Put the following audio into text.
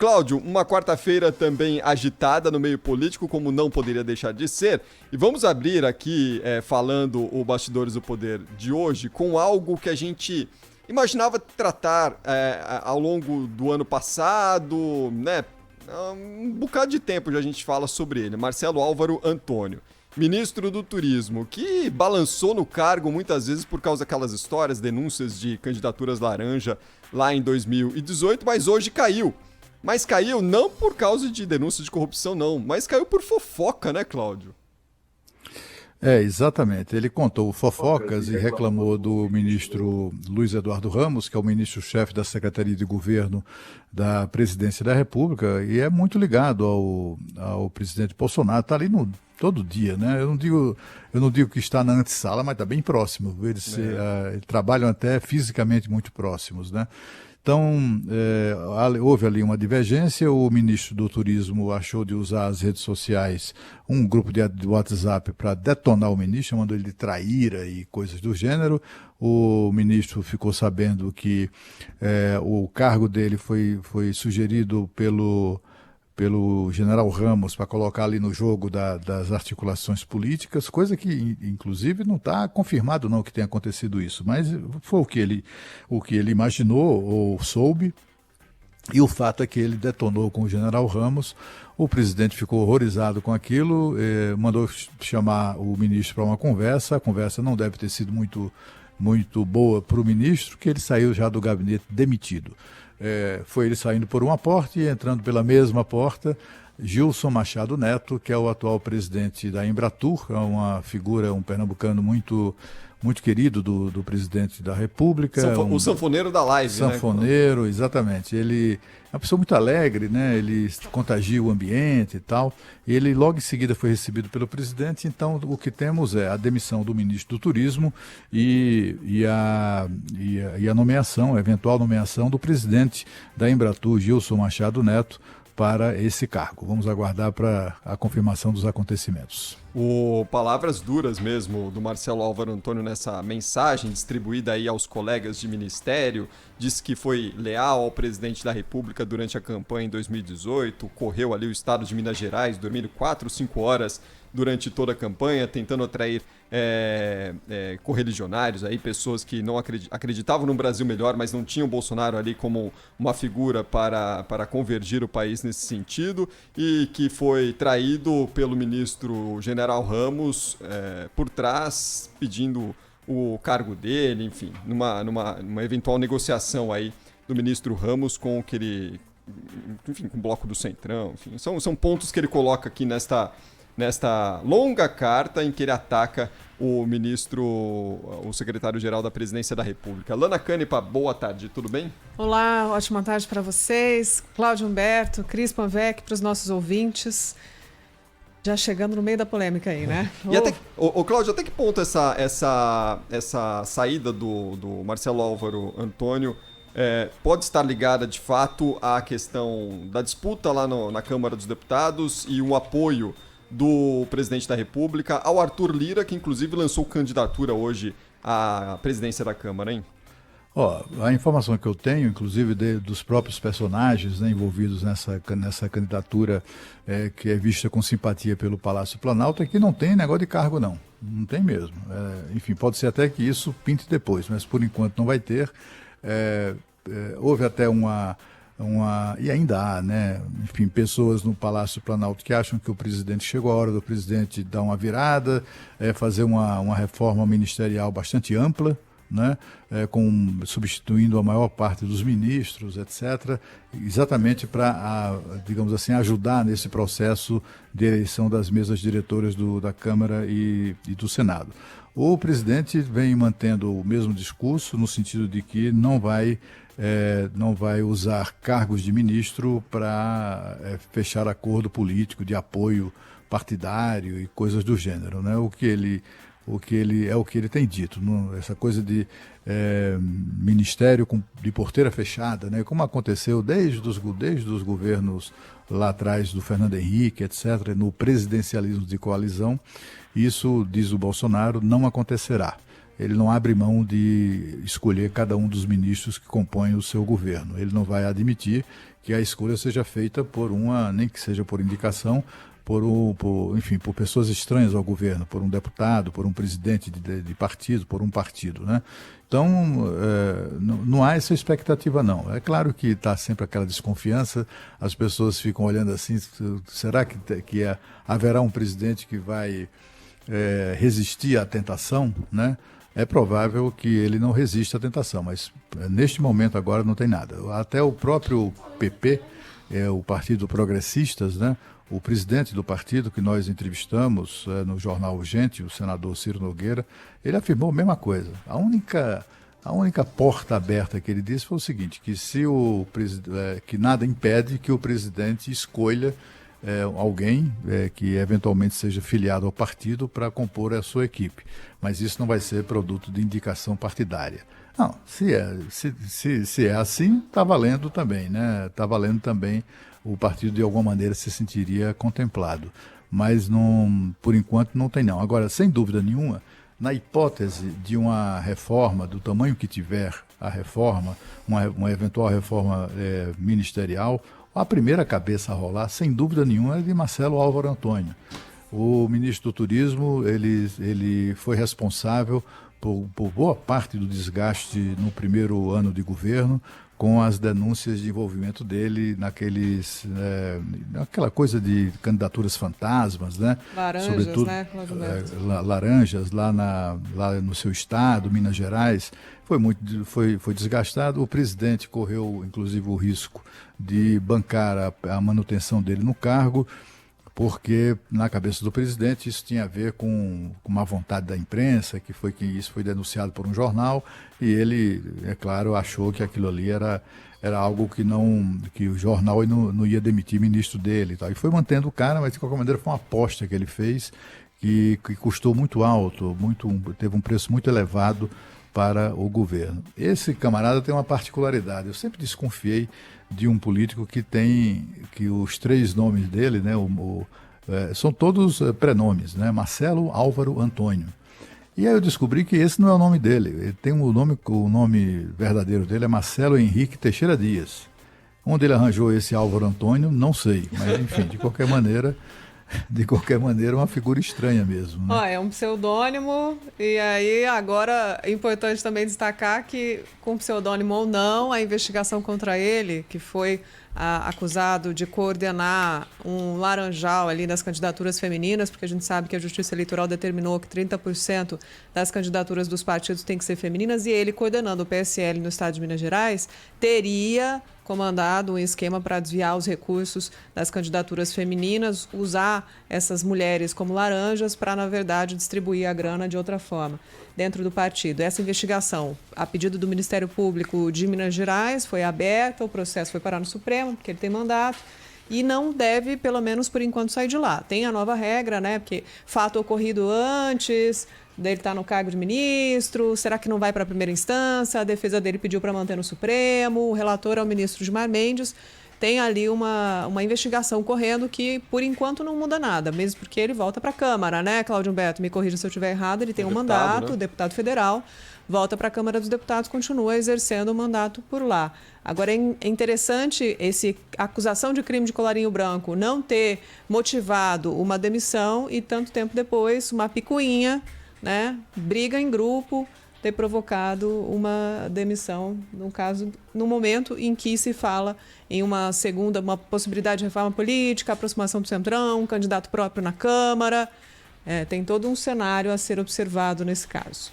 Cláudio, uma quarta-feira também agitada no meio político, como não poderia deixar de ser. E vamos abrir aqui, falando o Bastidores do Poder de hoje, com algo que a gente imaginava tratar ao longo do ano passado, né? Um bocado de tempo já a gente fala sobre ele. Marcelo Álvaro Antônio, ministro do Turismo, que balançou no cargo muitas vezes por causa daquelas histórias, denúncias de candidaturas laranja lá em 2018, mas hoje caiu. Mas caiu não por causa de denúncia de corrupção, não, mas caiu por fofoca, né, Cláudio? Exatamente. Ele contou fofocas e reclamou do ministro Luiz Eduardo Ramos, que é o ministro-chefe da Secretaria de Governo da Presidência da República, e é muito ligado ao presidente Bolsonaro, está ali todo dia, né? Eu não digo que está na antessala, mas está bem próximo. Eles trabalham até fisicamente muito próximos, né? Então, houve ali uma divergência, o ministro do Turismo achou de usar as redes sociais, um grupo de WhatsApp para detonar o ministro, chamando ele de traíra e coisas do gênero. O ministro ficou sabendo que o cargo dele foi sugerido pelo general Ramos para colocar ali no jogo das articulações políticas, coisa que, inclusive, não está confirmado não que tenha acontecido isso, mas foi o que ele imaginou ou soube, e o fato é que ele detonou com o general Ramos. O presidente ficou horrorizado com aquilo, mandou chamar o ministro para uma conversa. A conversa não deve ter sido muito boa para o ministro, que ele saiu já do gabinete demitido. Foi ele saindo por uma porta e entrando pela mesma porta Gilson Machado Neto, que é o atual presidente da Embratur, é uma figura, um pernambucano muito querido do presidente da República. O sanfoneiro da live, sanfoneiro, né? Exatamente. Ele é uma pessoa muito alegre, né? Ele contagia o ambiente e tal. Ele logo em seguida foi recebido pelo presidente, então o que temos é a demissão do ministro do Turismo e a nomeação, a eventual nomeação do presidente da Embratur, Gilson Machado Neto, para esse cargo. Vamos aguardar para a confirmação dos acontecimentos. Palavras duras mesmo do Marcelo Álvaro Antônio nessa mensagem distribuída aí aos colegas de ministério. Disse que foi leal ao presidente da República durante a campanha em 2018, correu ali o estado de Minas Gerais, dormindo 4, 5 horas durante toda a campanha, tentando atrair correligionários, aí, pessoas que não acreditavam no Brasil melhor, mas não tinham Bolsonaro ali como uma figura para convergir o país nesse sentido, e que foi traído pelo ministro General Ramos por trás, pedindo o cargo dele, enfim, numa eventual negociação aí do ministro Ramos com o que ele, enfim, com o bloco do Centrão, enfim, são pontos que ele coloca aqui nesta longa carta em que ele ataca o secretário-geral da Presidência da República. Lana Canepa, boa tarde, tudo bem? Olá, ótima tarde para vocês, Cláudio Humberto, Cris Panvec, para os nossos ouvintes. Já chegando no meio da polêmica aí, né? E Cláudio, até que ponto essa saída do Marcelo Álvaro Antônio pode estar ligada, de fato, à questão da disputa lá na Câmara dos Deputados e um apoio do presidente da República ao Arthur Lira, que inclusive lançou candidatura hoje à presidência da Câmara, hein? A informação que eu tenho, inclusive dos próprios personagens, né, envolvidos nessa candidatura que é vista com simpatia pelo Palácio Planalto, é que não tem negócio de cargo, não. Não tem mesmo. Enfim, pode ser até que isso pinte depois, mas por enquanto não vai ter. Houve até e ainda há, né? Enfim, pessoas no Palácio Planalto que acham que o presidente chegou a hora do presidente dar uma virada, fazer uma reforma ministerial bastante ampla, né? Substituindo a maior parte dos ministros, etc., exatamente para, digamos assim, ajudar nesse processo de eleição das mesas diretoras da Câmara e do Senado. O presidente vem mantendo o mesmo discurso, no sentido de que não vai usar cargos de ministro para fechar acordo político de apoio partidário e coisas do gênero, né? O que ele tem dito, essa coisa de ministério de porteira fechada, né? Como aconteceu desde os governos lá atrás do Fernando Henrique, etc., no presidencialismo de coalizão. Isso, diz o Bolsonaro, não acontecerá. ele não abre mão de escolher cada um dos ministros que compõem o seu governo. Ele não vai admitir que a escolha seja feita por nem que seja por indicação, enfim, por pessoas estranhas ao governo, por um deputado, por um presidente de partido, por um partido, né? Então, não há essa expectativa, não. É claro que está sempre aquela desconfiança, as pessoas ficam olhando assim, será que haverá um presidente que vai resistir à tentação, né? É provável que ele não resista à tentação, mas neste momento agora não tem nada. Até o próprio PP, o Partido Progressistas, né? O presidente do partido que nós entrevistamos no Jornal Urgente, o senador Ciro Nogueira, ele afirmou a mesma coisa. A única porta aberta que ele disse foi o seguinte, que que nada impede que o presidente escolha alguém que eventualmente seja filiado ao partido para compor a sua equipe. Mas isso não vai ser produto de indicação partidária. Não, se é assim, está valendo também, né? Está valendo também, o partido de alguma maneira se sentiria contemplado. Mas, por enquanto, não tem não. Agora, sem dúvida nenhuma, na hipótese de uma reforma, do tamanho que tiver a reforma, uma eventual reforma ministerial, a primeira cabeça a rolar, sem dúvida nenhuma, é de Marcelo Álvaro Antônio. O ministro do Turismo, ele foi responsável por boa parte do desgaste no primeiro ano de governo, com as denúncias de envolvimento dele naquela coisa de candidaturas fantasmas, né? Laranjas, sobretudo, né? Laranjas, lá no seu estado, Minas Gerais, foi desgastado. O presidente correu, inclusive, o risco de bancar a manutenção dele no cargo, porque na cabeça do presidente isso tinha a ver com uma vontade da imprensa, que isso foi denunciado por um jornal, e ele, é claro, achou que aquilo ali era algo que o jornal não ia demitir ministro dele e tal. E foi mantendo o cara, mas de qualquer maneira foi uma aposta que ele fez, que custou muito alto, teve um preço muito elevado para o governo. Esse camarada tem uma particularidade. Eu sempre desconfiei de um político que os três nomes dele, né, são todos prenomes, né? Marcelo Álvaro Antônio. E aí eu descobri que esse não é o nome dele. Ele tem o nome verdadeiro dele é Marcelo Henrique Teixeira Dias. Onde ele arranjou esse Álvaro Antônio, não sei. Mas, enfim, de qualquer maneira, é uma figura estranha mesmo, né? É um pseudônimo, e aí agora é importante também destacar que, com pseudônimo ou não, a investigação contra ele, que foi acusado de coordenar um laranjal ali das candidaturas femininas, porque a gente sabe que a Justiça Eleitoral determinou que 30% das candidaturas dos partidos têm que ser femininas, e ele, coordenando o PSL no estado de Minas Gerais, teria comandado um esquema para desviar os recursos das candidaturas femininas, usar essas mulheres como laranjas para, na verdade, distribuir a grana de outra forma dentro do partido. Essa investigação, a pedido do Ministério Público de Minas Gerais, foi aberta, o processo foi parar no Supremo, porque ele tem mandato, e não deve, pelo menos por enquanto, sair de lá. Tem a nova regra, né? Porque fato ocorrido antes dele estar no cargo de ministro, será que não vai para a primeira instância? A defesa dele pediu para manter no Supremo, o relator é o ministro Gilmar Mendes. Tem ali uma investigação correndo que, por enquanto, não muda nada, mesmo porque ele volta para a Câmara, né, Cláudio Humberto? Me corrija se eu estiver errado, ele tem um mandato, né? Deputado federal, volta para a Câmara dos Deputados, continua exercendo o mandato por lá. Agora, é interessante essa acusação de crime de colarinho branco não ter motivado uma demissão e, tanto tempo depois, uma picuinha, né, briga em grupo, ter provocado uma demissão, no caso, no momento em que se fala em uma possibilidade de reforma política, aproximação do Centrão, um candidato próprio na Câmara. Tem todo um cenário a ser observado nesse caso.